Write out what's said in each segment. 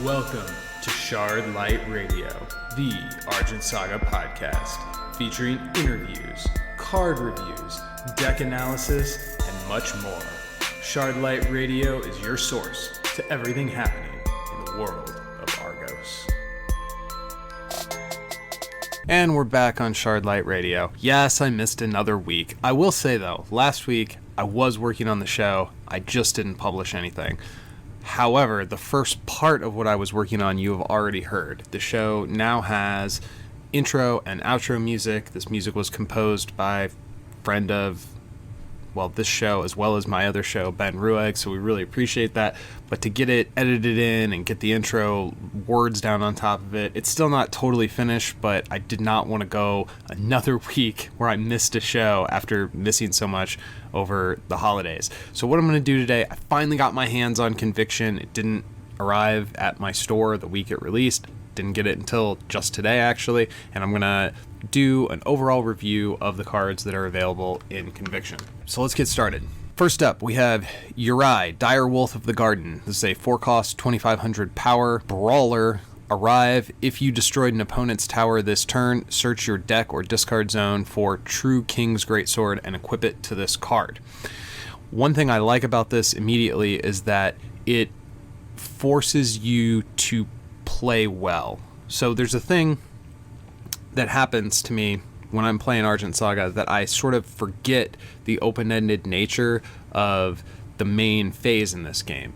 Welcome to Shardlight Radio, the Argent Saga podcast, featuring interviews, card reviews, deck analysis, and much more. Shardlight Radio is your source to everything happening in the world of Argos. And we're back on Shardlight Radio. Yes, I missed another week. I will say though, last week I was working on the show. I just didn't publish anything. However, the first part of what I was working on you have already heard. The show now has intro and outro music. This music was composed by a friend of, this show as well as my other show, Ben Ruegg, so we really appreciate that. But to get it edited in and get the intro words down on top of it, it's still not totally finished, but I did not want to go another week where I missed a show after missing so much over the holidays. So what I'm going to do today, I finally got my hands on Conviction. It didn't arrive at my store the week it released. Didn't get it until just today, actually, and I'm going to do an overall review of the cards that are available in Conviction. So let's get started. First up, we have Uri Direwolf of the Garden. This is a 4-cost, 2500 power brawler. Arrive. If you destroyed an opponent's tower this turn, search your deck or discard zone for True King's Greatsword and equip it to this card. One thing I like about this immediately is that it forces you to play well. So there's a thing that happens to me when I'm playing Argent Saga that I sort of forget the open-ended nature of the main phase in this game.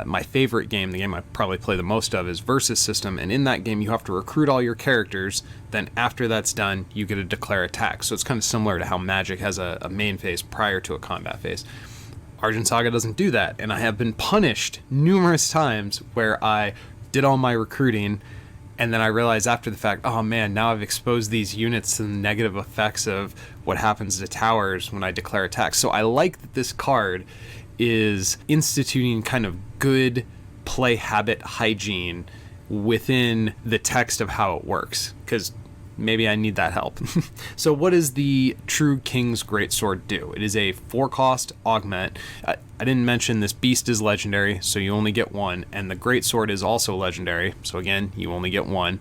My favorite game, the game I probably play the most of, is Versus System, and in that game you have to recruit all your characters, then after that's done you get to declare attack. So it's kind of similar to how Magic has a main phase prior to a combat phase. Argent Saga doesn't do that, and I have been punished numerous times where I did all my recruiting and then I realized after the fact, oh man, now I've exposed these units to the negative effects of what happens to towers when I declare attacks. So I like that this card is instituting kind of good play habit hygiene within the text of how it works, because maybe I need that help. So what does the True King's Greatsword do? It is a 4-cost augment. I didn't mention this beast is legendary, so you only get one, and the Greatsword is also legendary, so again, you only get one.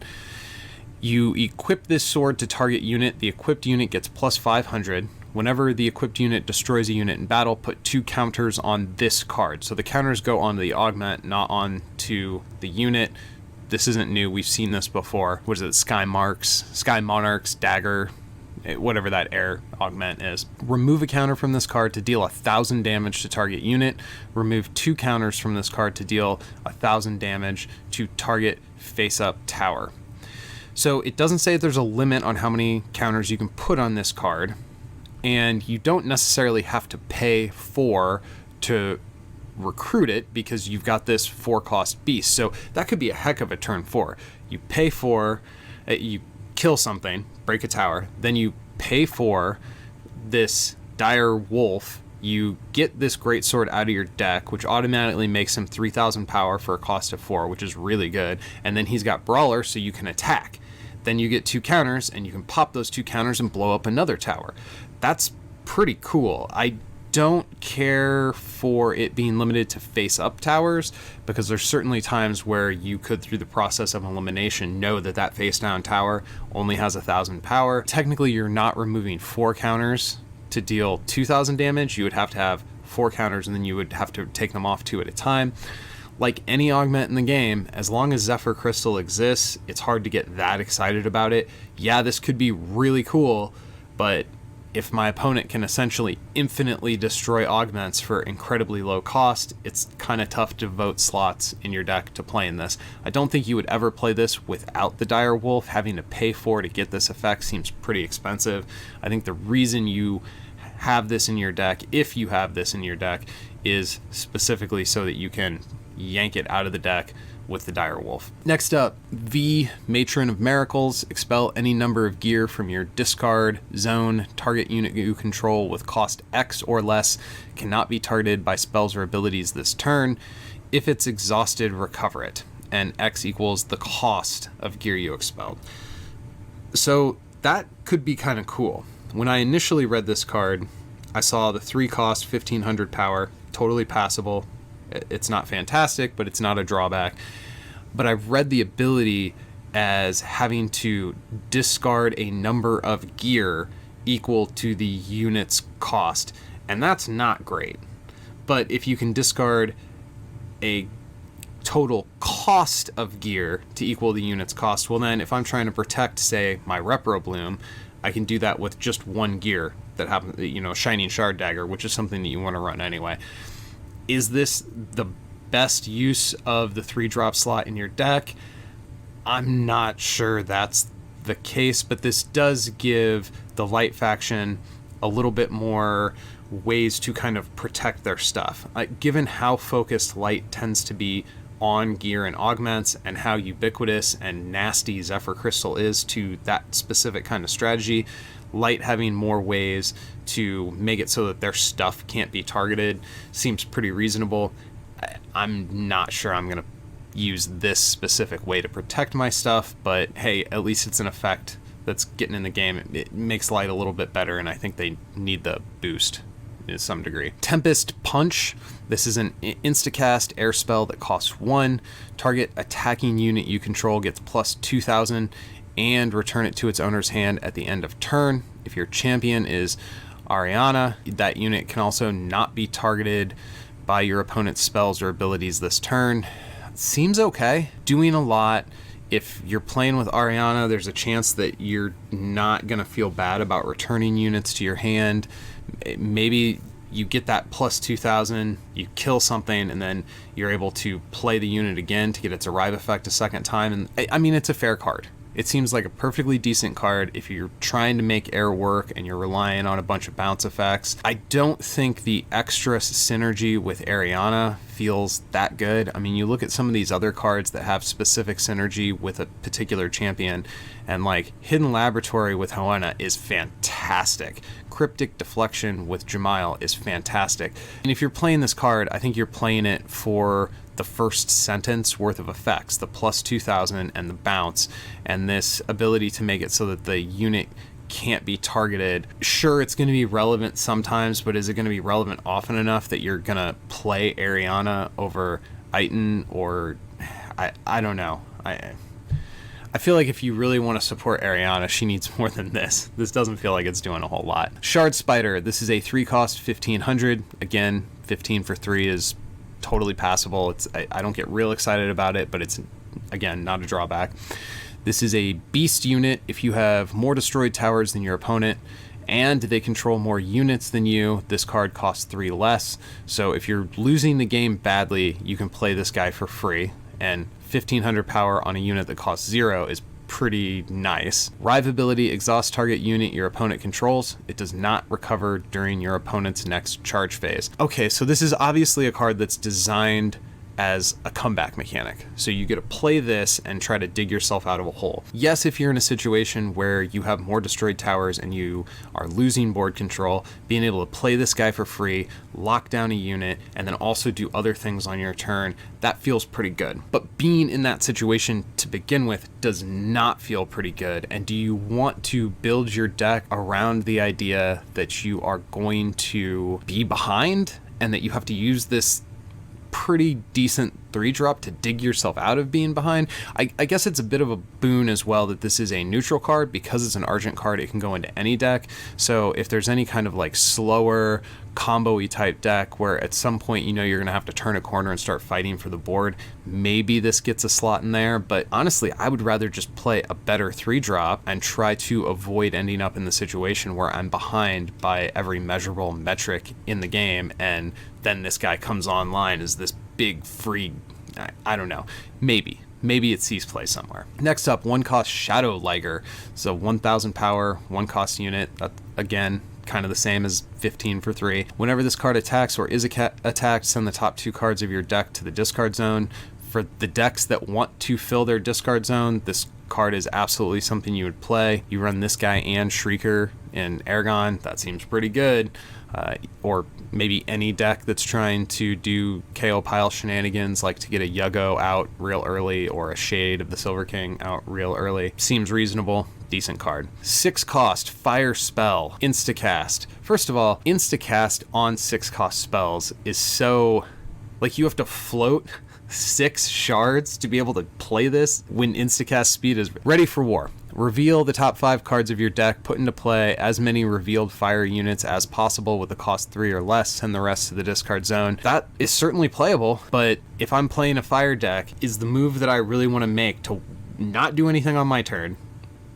You equip this sword to target unit. The equipped unit gets plus 500. Whenever the equipped unit destroys a unit in battle, put 2 counters on this card. So the counters go on the augment, not on to the unit. This isn't new. We've seen this before. What is it? Sky Monarchs, Dagger, whatever that air augment is. Remove a counter from this card to deal 1,000 damage to target unit. Remove 2 counters from this card to deal 1,000 damage to target face-up tower. So it doesn't say there's a limit on how many counters you can put on this card, and you don't necessarily have to pay to recruit it because you've got this 4-cost beast. So that could be a heck of a turn 4. You pay for, you kill something, break a tower, then you pay for this dire wolf, you get this Greatsword out of your deck, which automatically makes him 3,000 power for a cost of 4, which is really good, and then he's got Brawler so you can attack. Then you get 2 counters, and you can pop those 2 counters and blow up another tower. That's pretty cool. I don't care for it being limited to face-up towers, because there's certainly times where you could, through the process of elimination, know that that face-down tower only has 1,000 power. Technically, you're not removing 4 counters to deal 2,000 damage. You would have to have 4 counters, and then you would have to take them off 2 at a time. Like any augment in the game, as long as Zephyr Crystal exists, it's hard to get that excited about it. Yeah, this could be really cool, but if my opponent can essentially infinitely destroy augments for incredibly low cost, it's kind of tough to devote slots in your deck to playing this. I don't think you would ever play this without the Dire Wolf. Having to pay for to get this effect seems pretty expensive. I think the reason you have this in your deck, if you have this in your deck, is specifically so that you can yank it out of the deck with the Dire Wolf. Next up, V, Matron of Miracles. Expel any number of gear from your discard zone. Target unit you control with cost X or less cannot be targeted by spells or abilities this turn. If it's exhausted, recover it. And X equals the cost of gear you expelled. So that could be kind of cool. When I initially read this card, I saw the 3-cost, 1,500 power, totally passable. It's not fantastic, but it's not a drawback. but I've read the ability as having to discard a number of gear equal to the unit's cost, and that's not great. But if you can discard a total cost of gear to equal the unit's cost, well then if I'm trying to protect, say, my Repro Bloom, I can do that with just one gear that happens, Shining Shard Dagger, which is something that you want to run anyway. Is this the best use of the 3-drop slot in your deck? I'm not sure that's the case, but this does give the Light faction a little bit more ways to kind of protect their stuff. Given how focused Light tends to be on gear and augments, and how ubiquitous and nasty Zephyr Crystal is to that specific kind of strategy, Light having more ways to make it so that their stuff can't be targeted seems pretty reasonable. I'm not sure I'm going to use this specific way to protect my stuff, but hey, at least it's an effect that's getting in the game. It makes Light a little bit better, and I think they need the boost to some degree. Tempest Punch. This is an instacast air spell that costs 1. Target attacking unit you control gets plus 2,000 and return it to its owner's hand at the end of turn. If your champion is Ariana, that unit can also not be targeted by your opponent's spells or abilities this turn. Seems okay. Doing a lot. If you're playing with Ariana, there's a chance that you're not going to feel bad about returning units to your hand. Maybe you get that plus 2,000, you kill something, and then you're able to play the unit again to get its arrive effect a second time. And I mean, it's a fair card. It seems like a perfectly decent card if you're trying to make air work and you're relying on a bunch of bounce effects. I don't think the extra synergy with Ariana feels that good. I mean, you look at some of these other cards that have specific synergy with a particular champion, and like Hidden Laboratory with Hoenna is fantastic. Cryptic Deflection with Jamail is fantastic. And if you're playing this card, I think you're playing it for the first sentence worth of effects, the plus 2,000 and the bounce, and this ability to make it so that the unit can't be targeted. Sure, it's going to be relevant sometimes, but is it going to be relevant often enough that you're going to play Ariana over Iton? Or I don't know. I feel like if you really want to support Ariana, she needs more than this. This doesn't feel like it's doing a whole lot. Shard Spider. This is a 3-cost 1,500. Again, 15 for 3 is totally passable. I don't get real excited about it, but it's, again, not a drawback. This is a beast unit. If you have more destroyed towers than your opponent and they control more units than you, this card costs 3 less. So if you're losing the game badly, you can play this guy for free, and 1,500 power on a unit that costs 0 is pretty nice. Rive ability, exhaust target unit your opponent controls. It does not recover during your opponent's next charge phase. Okay, so this is obviously a card that's designed as a comeback mechanic. So you get to play this and try to dig yourself out of a hole. Yes, if you're in a situation where you have more destroyed towers and you are losing board control, being able to play this guy for free, lock down a unit, and then also do other things on your turn, that feels pretty good. But being in that situation to begin with does not feel pretty good. And do you want to build your deck around the idea that you are going to be behind and that you have to use this pretty decent 3-drop to dig yourself out of being behind? I guess it's a bit of a boon as well that this is a neutral card. Because it's an Argent card, it can go into any deck. So if there's any kind of like slower combo-y type deck where at some point you're going to have to turn a corner and start fighting for the board, maybe this gets a slot in there. But honestly, I would rather just play a better 3-drop and try to avoid ending up in the situation where I'm behind by every measurable metric in the game, and then this guy comes online as this big free, I don't know, maybe it sees play somewhere. Next up, 1-cost Shadow Liger. So 1,000 power, 1-cost unit. Again, kind of the same as 15 for 3. Whenever this card attacks or is attacked, send the top 2 cards of your deck to the discard zone. For the decks that want to fill their discard zone, this card is absolutely something you would play. You run this guy and Shrieker in Aragon. That seems pretty good. Or maybe any deck that's trying to do KO pile shenanigans, like to get a Yuggo out real early or a Shade of the Silver King out real early. Seems reasonable. Decent card. 6-cost Fire Spell. Instacast. First of all, Instacast on 6-cost spells is so... like, you have to float 6 shards to be able to play this when instacast speed is ready for war. Reveal the top 5 cards of your deck, put into play as many revealed fire units as possible with a cost 3 or less, send the rest to the discard zone. That is certainly playable, but if I'm playing a fire deck, is the move that I really want to make to not do anything on my turn,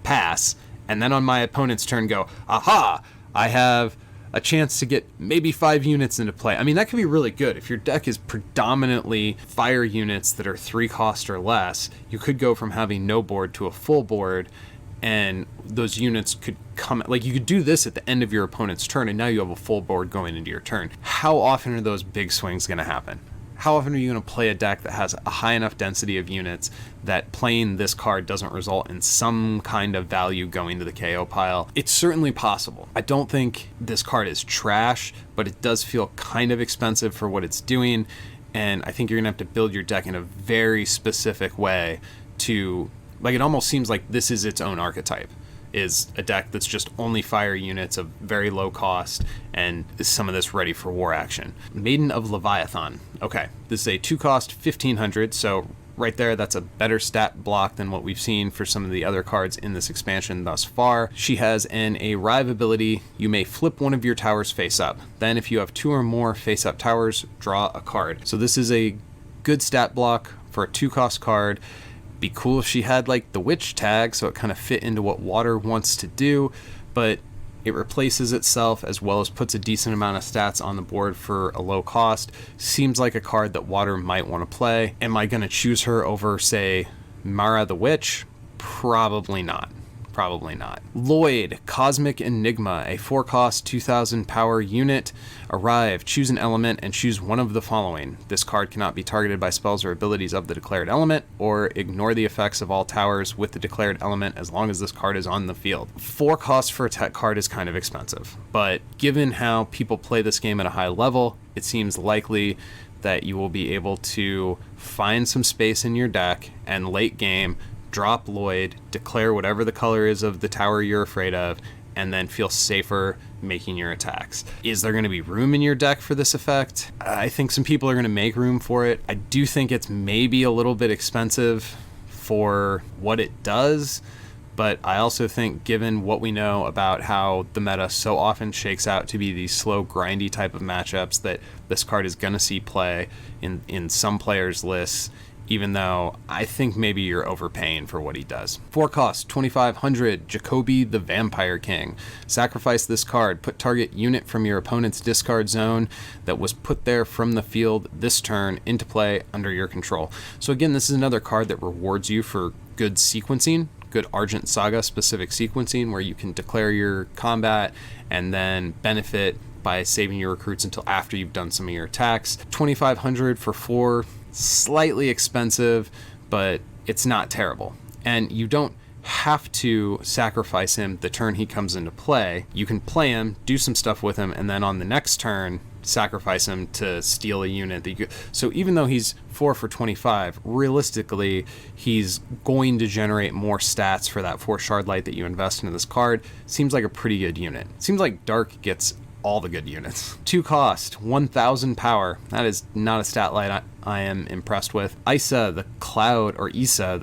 pass, and then on my opponent's turn go, aha, I have a chance to get maybe 5 units into play. I mean, that could be really good. If your deck is predominantly fire units that are 3 cost or less, you could go from having no board to a full board, and those units could come, like you could do this at the end of your opponent's turn, and now you have a full board going into your turn. How often are those big swings going to happen? How often are you going to play a deck that has a high enough density of units that playing this card doesn't result in some kind of value going to the KO pile? It's certainly possible. I don't think this card is trash, but it does feel kind of expensive for what it's doing, and I think you're going to have to build your deck in a very specific way to, like, it almost seems like this is its own archetype. Is a deck that's just only fire units of very low cost and some of this ready for war action. Maiden of Leviathan. Okay, this is a 2 cost 1500, so right there that's a better stat block than what we've seen for some of the other cards in this expansion thus far. She has an arrive ability. You may flip one of your towers face up. Then if you have 2 or more face up towers, draw a card. So this is a good stat block for a 2 cost card. Be cool if she had like the witch tag, so it kind of fit into what water wants to do, but it replaces itself as well as puts a decent amount of stats on the board for a low cost. Seems like a card that water might want to play. Am I going to choose her over, say, Mara the Witch? Probably not. Probably not. Lloyd, Cosmic Enigma, a 4 cost 2000 power unit. Arrive, choose an element and choose one of the following. This card cannot be targeted by spells or abilities of the declared element, or ignore the effects of all towers with the declared element as long as this card is on the field. 4 costs for a tech card is kind of expensive, but given how people play this game at a high level, it seems likely that you will be able to find some space in your deck and late game drop Lloyd, declare whatever the color is of the tower you're afraid of, and then feel safer making your attacks. Is there going to be room in your deck for this effect? I think some people are going to make room for it. I do think it's maybe a little bit expensive for what it does, but I also think given what we know about how the meta so often shakes out to be these slow, grindy type of matchups, that this card is going to see play in some players' lists, even though I think maybe you're overpaying for what he does. 4 costs, 2500, Jacoby the Vampire King. Sacrifice this card. Put target unit from your opponent's discard zone that was put there from the field this turn into play under your control. So again, this is another card that rewards you for good sequencing, good Argent Saga specific sequencing, where you can declare your combat and then benefit by saving your recruits until after you've done some of your attacks. 2500 for 4, slightly expensive, but it's not terrible. And you don't have to sacrifice him the turn he comes into play. You can play him, do some stuff with him, and then on the next turn sacrifice him to steal a unit that you could. So even though he's 4 for 25, realistically he's going to generate more stats for that 4 Shardlight that you invest into this card. Seems like a pretty good unit. Seems like Dark gets all the good units. 2 cost, 1000 power. That is not a stat line I am impressed with. Isa the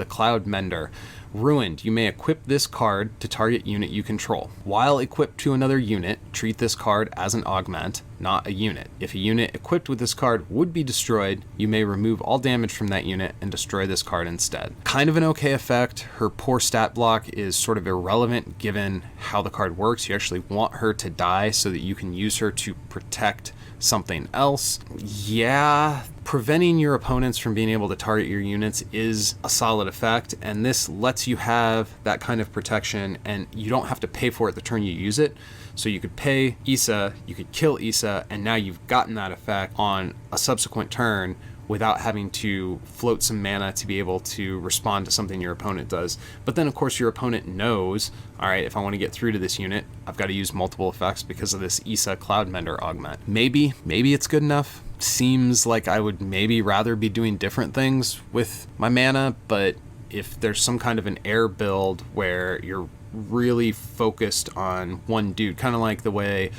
Cloud Mender. Ruined. You may equip this card to target unit you control. While equipped to another unit, treat this card as an augment, not a unit. If a unit equipped with this card would be destroyed, you may remove all damage from that unit and destroy this card instead. Kind of an okay effect. Her poor stat block is sort of irrelevant given how the card works. You actually want her to die so that you can use her to protect something else. Yeah, preventing your opponents from being able to target your units is a solid effect, and this lets you have that kind of protection, and you don't have to pay for it the turn you use it. So you could pay Isa, you could kill Isa, and now you've gotten that effect on a subsequent turn without having to float some mana to be able to respond to something your opponent does. But then, of course, your opponent knows, all right, if I want to get through to this unit, I've got to use multiple effects because of this Isa Cloudmender augment. Maybe it's good enough. Seems like I would maybe rather be doing different things with my mana, but if there's some kind of an air build where you're really focused on one dude, kind of like the way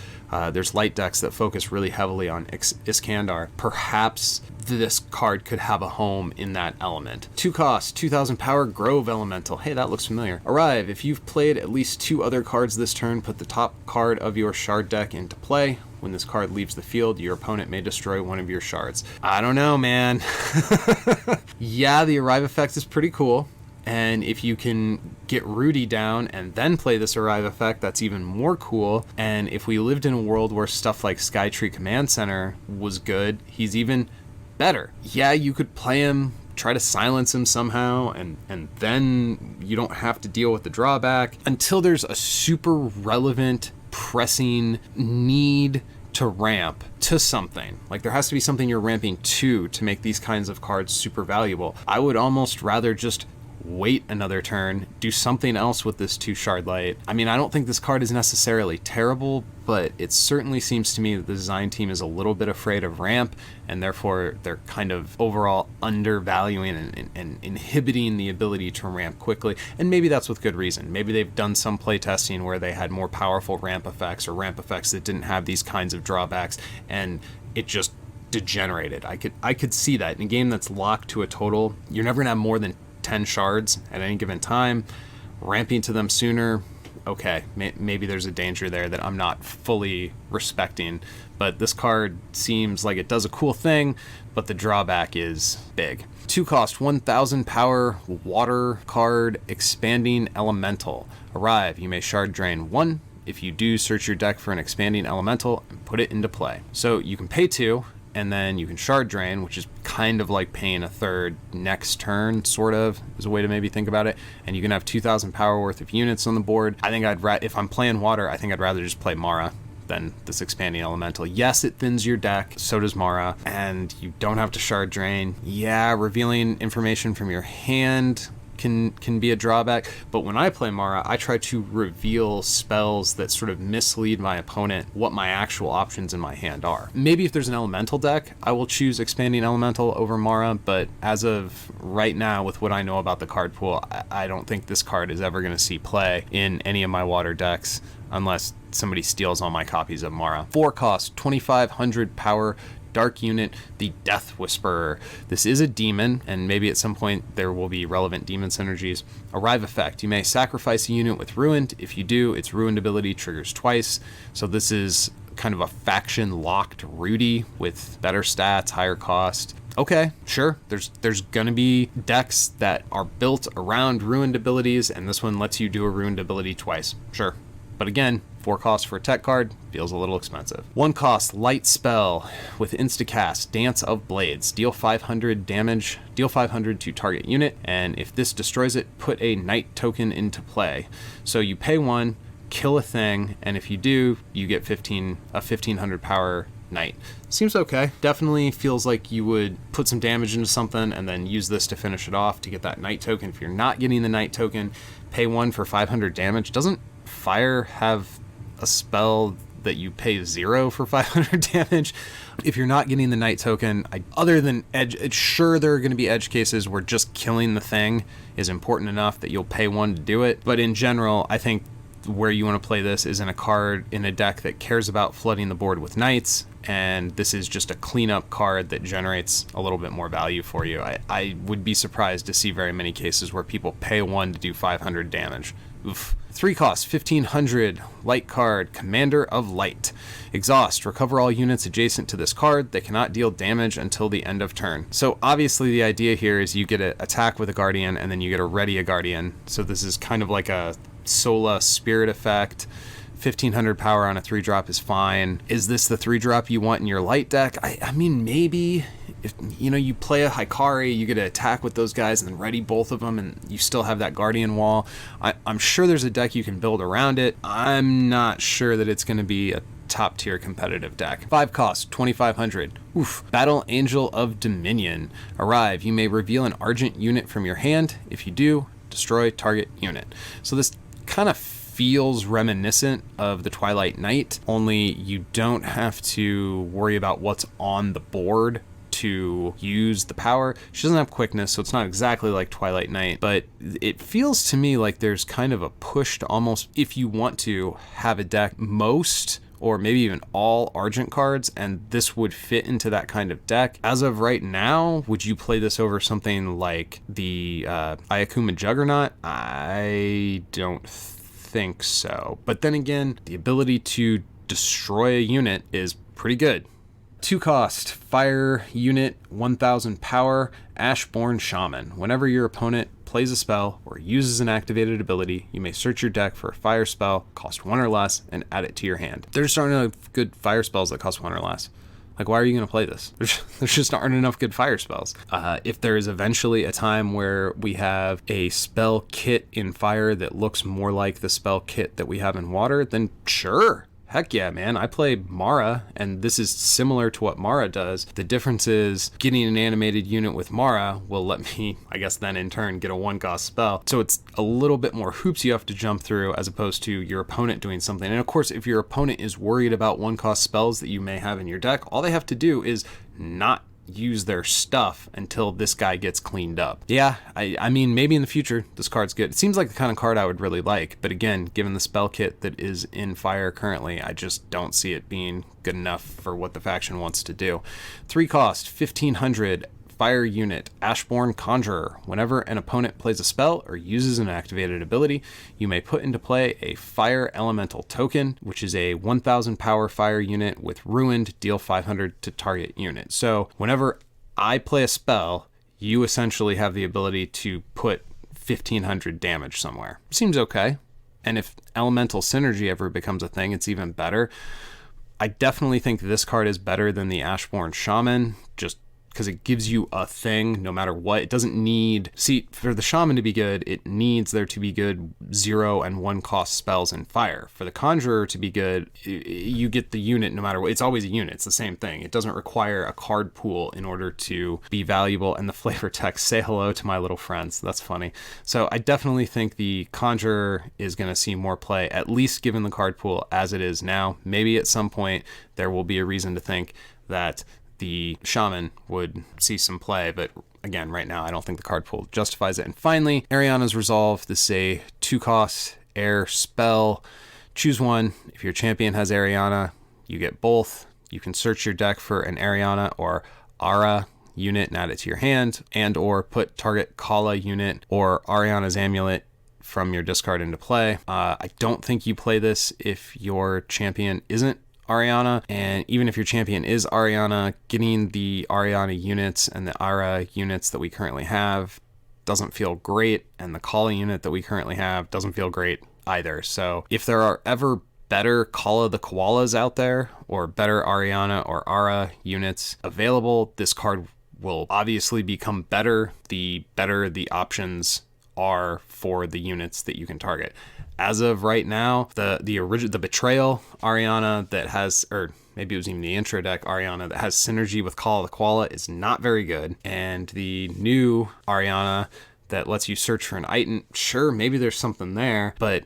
there's light decks that focus really heavily on Iskandar. Perhaps this card could have a home in that element. 2 cost, 2000 power, Grove Elemental. Hey, that looks familiar. Arrive. If you've played at least 2 other cards this turn, put the top card of your shard deck into play. When this card leaves the field, your opponent may destroy one of your shards. I don't know, man. Yeah, the Arrive effect is pretty cool. And if you can get Rudy down and then play this Arrive effect, that's even more cool. And if we lived in a world where stuff like Skytree Command Center was good, he's even better. Yeah, you could play him, try to silence him somehow, and then you don't have to deal with the drawback until there's a super relevant, pressing need to ramp to something. Like, there has to be something you're ramping to make these kinds of cards super valuable. I would almost rather just wait another turn, do something else with this 2 Shardlight. I mean, I don't think this card is necessarily terrible, but it certainly seems to me that the design team is a little bit afraid of ramp, and therefore they're kind of overall undervaluing and inhibiting the ability to ramp quickly. And maybe that's with good reason. Maybe they've done some playtesting where they had more powerful ramp effects, or ramp effects that didn't have these kinds of drawbacks, and it just degenerated. I could see that in a game that's locked to a total. You're never gonna have more than 10 shards at any given time. Ramping to them sooner, okay, maybe there's a danger there that I'm not fully respecting, but this card seems like it does a cool thing, but the drawback is big. 2 cost, 1000 power, water card, Expanding Elemental. Arrive. You may shard drain 1. If you do, search your deck for an Expanding Elemental and put it into play. So you can pay 2, and then you can shard drain, which is kind of like paying a third next turn, sort of, is a way to maybe think about it. And you can have 2000 power worth of units on the board. I think if I'm playing water, I think I'd rather just play Mara than this Expanding Elemental. Yes, it thins your deck, so does Mara, and you don't have to shard drain. Yeah, revealing information from your hand can be a drawback, but when I play Mara, I try to reveal spells that sort of mislead my opponent what my actual options in my hand are. Maybe if there's an elemental deck, I will choose Expanding Elemental over Mara, but as of right now, with what I know about the card pool, I don't think this card is ever going to see play in any of my water decks unless somebody steals all my copies of Mara. 4 cost, 2500 power, dark unit, the Death Whisperer. This is a demon, and maybe at some point there will be relevant demon synergies. Arrive effect. You may sacrifice a unit with Ruined. If you do, its Ruined ability triggers twice. So this is kind of a faction-locked Rudy with better stats, higher cost. Okay, sure. There's gonna be decks that are built around Ruined abilities, and this one lets you do a Ruined ability twice. Sure. But again, 4 costs for a tech card feels a little expensive. 1 cost, light spell with instacast, Dance of Blades. Deal 500 damage, deal 500 to target unit, and if this destroys it, put a knight token into play. So you pay 1, kill a thing, and if you do, you get 1500 power knight. Seems okay. Definitely feels like you would put some damage into something and then use this to finish it off to get that knight token. If you're not getting the knight token, pay 1 for 500 damage. Doesn't Fire have a spell that you pay 0 for 500 damage? If you're not getting the knight token, other than edge, sure, there are going to be edge cases where just killing the thing is important enough that you'll pay 1 to do it. But in general, I think where you want to play this is in a deck that cares about flooding the board with knights, and this is just a cleanup card that generates a little bit more value for you. I would be surprised to see very many cases where people pay 1 to do 500 damage. Oof. 3 costs, 1500, light card, Commander of Light. Exhaust, recover all units adjacent to this card. They cannot deal damage until the end of turn. So obviously the idea here is you get an attack with a Guardian, and then you get a ready a Guardian. So this is kind of like a Sola Spirit effect. 1500 power on a 3-drop is fine. Is this the 3-drop you want in your light deck? I mean, maybe. If you play a Hikari, you get to attack with those guys and then ready both of them, and you still have that Guardian wall. I'm sure there's a deck you can build around it. I'm not sure that it's going to be a top tier competitive deck. 5 costs, 2500. Oof. Battle Angel of Dominion. Arrive. You may reveal an Argent unit from your hand. If you do, destroy target unit. So this kind of feels reminiscent of the Twilight Knight, only you don't have to worry about what's on the board to use the power. She doesn't have quickness, so it's not exactly like Twilight Knight, but it feels to me like there's kind of a push to almost, if you want to have a deck, most or maybe even all Argent cards, and this would fit into that kind of deck. As of right now, would you play this over something like the Ayakuma Juggernaut? I don't think so. But then again, the ability to destroy a unit is pretty good. 2 cost, fire unit, 1000 power, Ashborne Shaman. Whenever your opponent plays a spell or uses an activated ability, you may search your deck for a fire spell, cost 1 or less, and add it to your hand. There just aren't enough good fire spells that cost 1 or less. Like, why are you going to play this? There's just aren't enough good fire spells. If there is eventually a time where we have a spell kit in fire that looks more like the spell kit that we have in water, then sure. Heck yeah, man. I play Mara, and this is similar to what Mara does. The difference is getting an animated unit with Mara will let me, I guess then in turn, get a 1-cost spell. So it's a little bit more hoops you have to jump through as opposed to your opponent doing something. And of course, if your opponent is worried about 1-cost spells that you may have in your deck, all they have to do is not use their stuff until this guy gets cleaned up. Yeah, I mean, maybe in the future this card's good. It seems like the kind of card I would really like, but again, given the spell kit that is in fire currently, I just don't see it being good enough for what the faction wants to do. 3 cost, 1500, fire unit, Ashborne Conjurer. Whenever an opponent plays a spell or uses an activated ability, you may put into play a fire elemental token, which is a 1000 power fire unit with ruined, deal 500 to target unit. So whenever I play a spell, you essentially have the ability to put 1500 damage somewhere. Seems okay. And if elemental synergy ever becomes a thing, it's even better. I definitely think this card is better than the Ashborne Shaman, just because it gives you a thing no matter what. It doesn't need, see, for the Shaman to be good, it needs there to be good 0 and 1 cost spells in fire. For the Conjurer to be good, you get the unit no matter what. It's always a unit. It's the same thing. It doesn't require a card pool in order to be valuable. And the flavor text, say hello to my little friends. That's funny. So I definitely think the Conjurer is going to see more play, at least given the card pool as it is now. Maybe at some point there will be a reason to think that the Shaman would see some play, but again, right now, I don't think the card pool justifies it. And finally, Ariana's Resolve. This is a 2-cost air spell. Choose one. If your champion has Ariana, you get both. You can search your deck for an Ariana or Ara unit and add it to your hand, and or put target Kala unit or Ariana's Amulet from your discard into play. I don't think you play this if your champion isn't Ariana, and even if your champion is Ariana, getting the Ariana units and the Ara units that we currently have doesn't feel great, and the Kala unit that we currently have doesn't feel great either. So if there are ever better Kala the Koalas out there, or better Ariana or Ara units available, this card will obviously become better the better the options are for the units that you can target. As of right now, the Betrayal Ariana that has, or maybe it was even the intro deck Ariana that has synergy with Call of the Koala is not very good. And the new Ariana that lets you search for an item, sure, maybe there's something there, but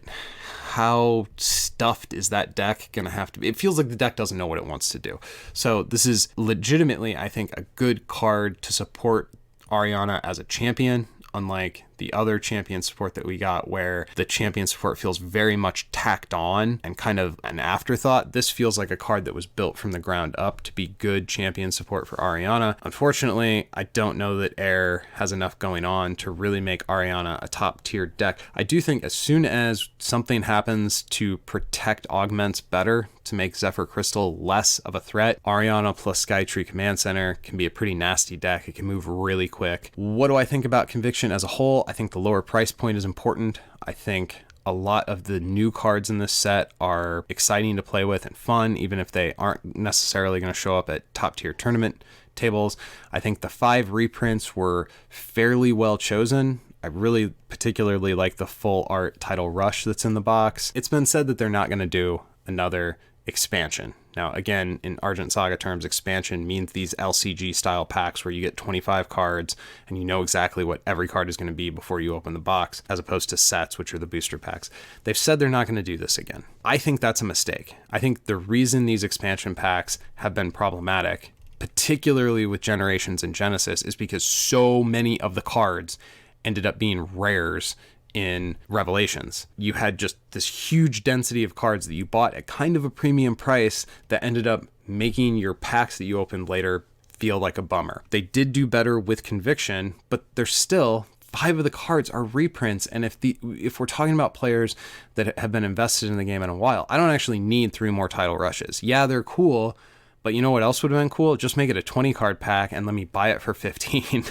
how stuffed is that deck going to have to be? It feels like the deck doesn't know what it wants to do. So this is legitimately, I think, a good card to support Ariana as a champion, unlike the other champion support that we got, where the champion support feels very much tacked on and kind of an afterthought. This feels like a card that was built from the ground up to be good champion support for Ariana. Unfortunately, I don't know that Air has enough going on to really make Ariana a top tier deck. I do think as soon as something happens to protect augments better, to make Zephyr Crystal less of a threat, Ariana plus Skytree Command Center can be a pretty nasty deck. It can move really quick. What do I think about Conviction as a whole? I think the lower price point is important. I think a lot of the new cards in this set are exciting to play with and fun, even if they aren't necessarily going to show up at top tier tournament tables. I think the 5 reprints were fairly well chosen. I really particularly like the full art Title Rush that's in the box. It's been said that they're not going to do another expansion. Now, again, in Argent Saga terms, expansion means these LCG style packs where you get 25 cards and you know exactly what every card is going to be before you open the box, as opposed to sets, which are the booster packs. They've said they're not going to do this again. I think that's a mistake. I think the reason these expansion packs have been problematic particularly with Generations and Genesis, is because so many of the cards ended up being rares in Revelations. You had just this huge density of cards that you bought at kind of a premium price that ended up making your packs that you opened later feel like a bummer. They did do better with Conviction, but there's still 5 of the cards are reprints, and if we're talking about players that have been invested in the game in a while, I don't actually need 3 more title rushes. Yeah, they're cool, but you know what else would have been cool? Just make it a 20 card pack and let me buy it for 15.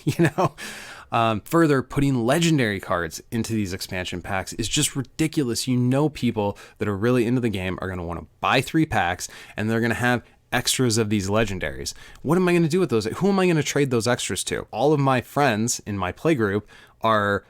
You know? Further, putting legendary cards into these expansion packs is just ridiculous. You know, people that are really into the game are going to want to buy 3 packs, and they're going to have extras of these legendaries. What am I going to do with those? Who am I going to trade those extras to? All of my friends in my playgroup are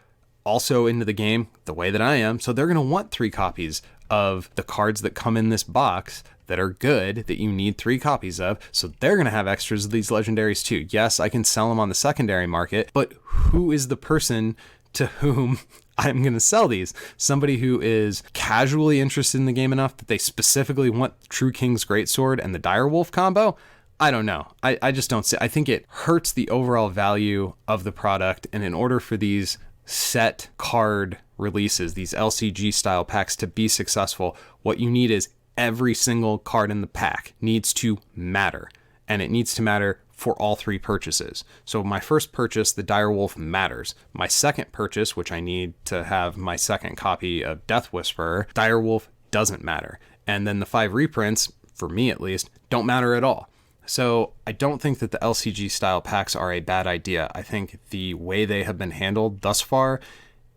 also into the game the way that I am, so they're going to want 3 copies of the cards that come in this box that are good, that you need 3 copies of, so they're going to have extras of these legendaries too. Yes, I can sell them on the secondary market, but who is the person to whom I'm going to sell these? Somebody who is casually interested in the game enough that they specifically want True King's Greatsword and the Direwolf combo? I don't know. I just don't see. I think it hurts the overall value of the product, and in order for these set card releases, these LCG style packs, to be successful, what you need is every single card in the pack needs to matter, and it needs to matter for all 3 purchases. So my first purchase, the Direwolf, matters. My second purchase, which I need to have my second copy of Death Whisperer, Direwolf doesn't matter. And then the 5 reprints, for me at least, don't matter at all. So I don't think that the LCG style packs are a bad idea. I think the way they have been handled thus far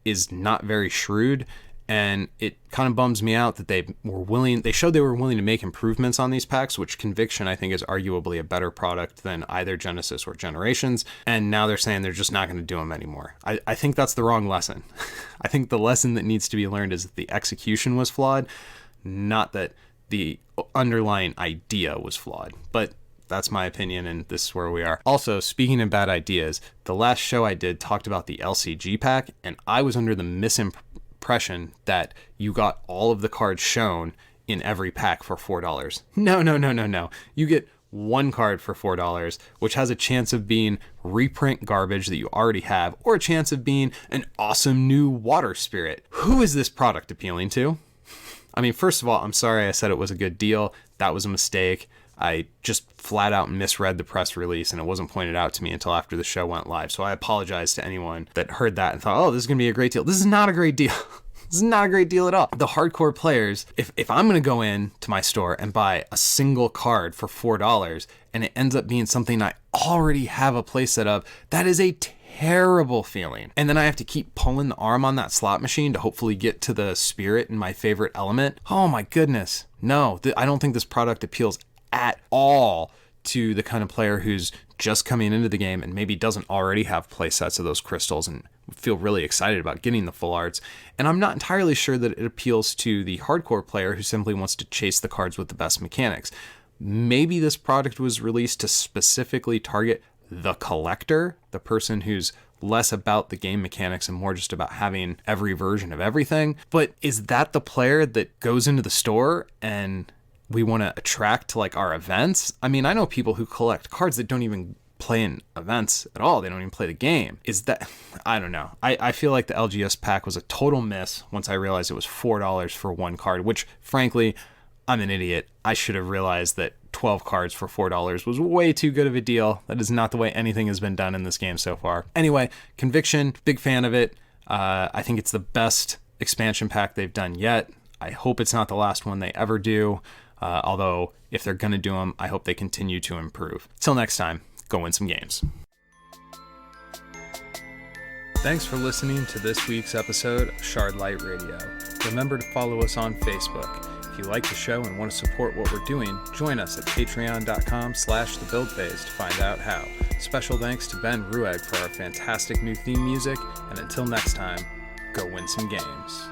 is not very shrewd, and it kind of bums me out that they showed they were willing to make improvements on these packs, which Conviction I think is arguably a better product than either Genesis or Generations, and now they're saying they're just not going to do them anymore. I think that's the wrong lesson. I think the lesson that needs to be learned is that the execution was flawed, not that the underlying idea was flawed. But that's my opinion, and this is where we are. Also, speaking of bad ideas, the last show I did talked about the LCG pack, and I was under the misimpression that you got all of the cards shown in every pack for $4. No. You get 1 card for $4, which has a chance of being reprint garbage that you already have, or a chance of being an awesome new water spirit. Who is this product appealing to? I mean, first of all, I'm sorry I said it was a good deal. That was a mistake. I just flat out misread the press release, and it wasn't pointed out to me until after the show went live. So I apologize to anyone that heard that and thought, oh, this is going to be a great deal. This is not a great deal. This is not a great deal at all. The hardcore players, if I'm going to go in to my store and buy a single card for $4 and it ends up being something I already have a playset of, that is a terrible feeling. And then I have to keep pulling the arm on that slot machine to hopefully get to the spirit in my favorite element. Oh my goodness. No, I don't think this product appeals at all to the kind of player who's just coming into the game and maybe doesn't already have play sets of those crystals and feel really excited about getting the full arts. And I'm not entirely sure that it appeals to the hardcore player who simply wants to chase the cards with the best mechanics. Maybe this product was released to specifically target the collector, the person who's less about the game mechanics and more just about having every version of everything. But is that the player that goes into the store and we want to attract to like our events? I mean, I know people who collect cards that don't even play in events at all. They don't even play the game. Is that, I don't know. I feel like the LGS pack was a total miss once I realized it was $4 for 1 card, which frankly, I'm an idiot. I should have realized that 12 cards for $4 was way too good of a deal. That is not the way anything has been done in this game so far. Anyway, Conviction, big fan of it. I think it's the best expansion pack they've done yet. I hope it's not the last one they ever do. Although, if they're going to do them, I hope they continue to improve. Till next time, go win some games. Thanks for listening to this week's episode of Shardlight Radio. Remember to follow us on Facebook. If you like the show and want to support what we're doing, join us at patreon.com/thebuildphase to find out how. Special thanks to Ben Rueg for our fantastic new theme music, and until next time, go win some games.